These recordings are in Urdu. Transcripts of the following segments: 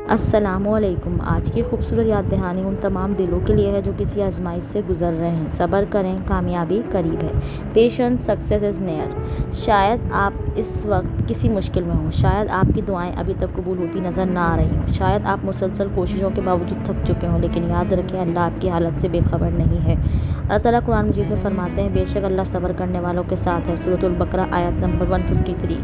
السلام علیکم۔ آج کی خوبصورت یاد دہانی ان تمام دلوں کے لیے ہے جو کسی آزمائش سے گزر رہے ہیں۔ صبر کریں، کامیابی قریب ہے۔ Patience success is near. شاید آپ اس وقت کسی مشکل میں ہوں، شاید آپ کی دعائیں ابھی تک قبول ہوتی نظر نہ آ رہی ہوں، شاید آپ مسلسل کوششوں کے باوجود تھک چکے ہوں، لیکن یاد رکھیں اللہ آپ کی حالت سے بے خبر نہیں ہے۔ اللہ تعالیٰ قرآن مجید میں فرماتے ہیں، بے شک اللہ صبر کرنے والوں کے ساتھ ہے۔ سورۃ البقرہ آیت نمبر 153۔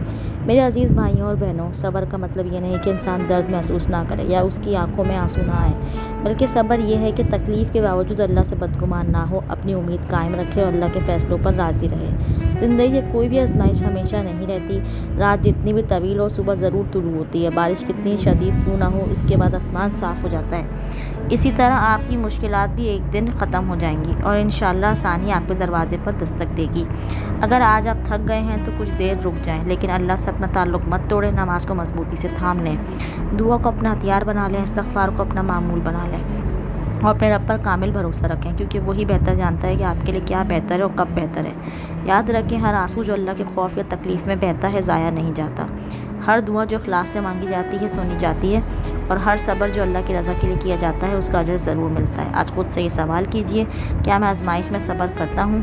میرے عزیز بھائیوں اور بہنوں، صبر کا مطلب یہ نہیں کہ انسان درد محسوس نہ کرے یا اس کی آنکھوں میں آنسو نہ آئے، بلکہ صبر یہ ہے کہ تکلیف کے باوجود اللہ سے بدگمان نہ ہو، اپنی امید قائم رکھے اور اللہ کے فیصلوں پر راضی رہے۔ زندگی کی کوئی بھی آزمائش ہمیشہ نہیں رہتی۔ رات جتنی بھی طویل ہو، صبح ضرور طلوع ہوتی ہے۔ بارش کتنی شدید کیوں نہ ہو، اس کے بعد آسمان صاف ہو جاتا ہے۔ اسی طرح آپ کی مشکلات بھی ایک دن ختم ہو جائیں گی اور انشاءاللہ آسانی آپ کے دروازے پر دستک دے گی۔ اگر آج آپ تھک گئے ہیں تو کچھ دیر رک جائیں، لیکن اللہ سے اپنا تعلق مت توڑیں۔ نماز کو مضبوطی سے تھام لیں، دعا کو اپنا ہتھیار بنا لیں، استغفار کو اپنا معمول بنا لیں اور اپنے رب پر کامل بھروسہ رکھیں، کیونکہ وہی بہتر جانتا ہے کہ آپ کے لیے کیا بہتر ہے اور کب بہتر ہے۔ یاد رکھیں، ہر آنسو جو اللہ کے خوف یا تکلیف میں بہتا ہے ضائع نہیں جاتا۔ ہر دعا جو اخلاص سے مانگی جاتی ہے سنی جاتی ہے، اور ہر صبر جو اللہ کی رضا کے لیے کیا جاتا ہے اس کا اجر ضرور ملتا ہے۔ آج خود سے یہ سوال کیجئے، کیا میں آزمائش میں صبر کرتا ہوں؟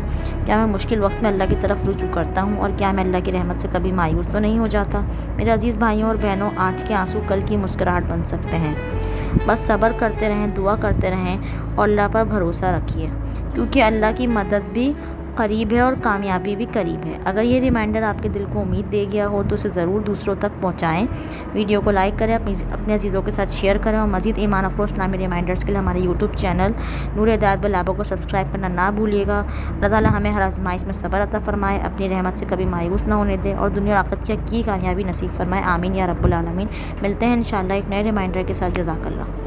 کیا میں مشکل وقت میں اللہ کی طرف رجوع کرتا ہوں؟ اور کیا میں اللہ کی رحمت سے کبھی مایوس تو نہیں ہو جاتا؟ میرے عزیز بھائیوں اور بہنوں، آج کے آنسو کل کی مسکراہٹ بن سکتے ہیں۔ بس صبر کرتے رہیں، دعا کرتے رہیں اور اللہ پر بھروسہ رکھیے، کیونکہ اللہ کی مدد بھی قریب ہے اور کامیابی بھی قریب ہے۔ اگر یہ ریمائنڈر آپ کے دل کو امید دے گیا ہو تو اسے ضرور دوسروں تک پہنچائیں۔ ویڈیو کو لائک کریں، اپنے عزیزوں کے ساتھ شیئر کریں اور مزید ایمان افروز اسلامی ریمائنڈرز کے لیے ہمارے یوٹیوب چینل نور ہدایت بلابہ کو سبسکرائب کرنا نہ بھولیے گا۔ اللہ تعالیٰ ہمیں ہر آزمائش میں صبر عطا فرمائے، اپنی رحمت سے کبھی مایوس نہ ہونے دے اور دنیا اور آخرت کی حقیقی کامیابی نصیب فرمائے۔ آمین یا رب العالمین۔ ملتے ہیں انشاءاللہ ایک نئے ریمائنڈر کے ساتھ۔ جزاک اللہ۔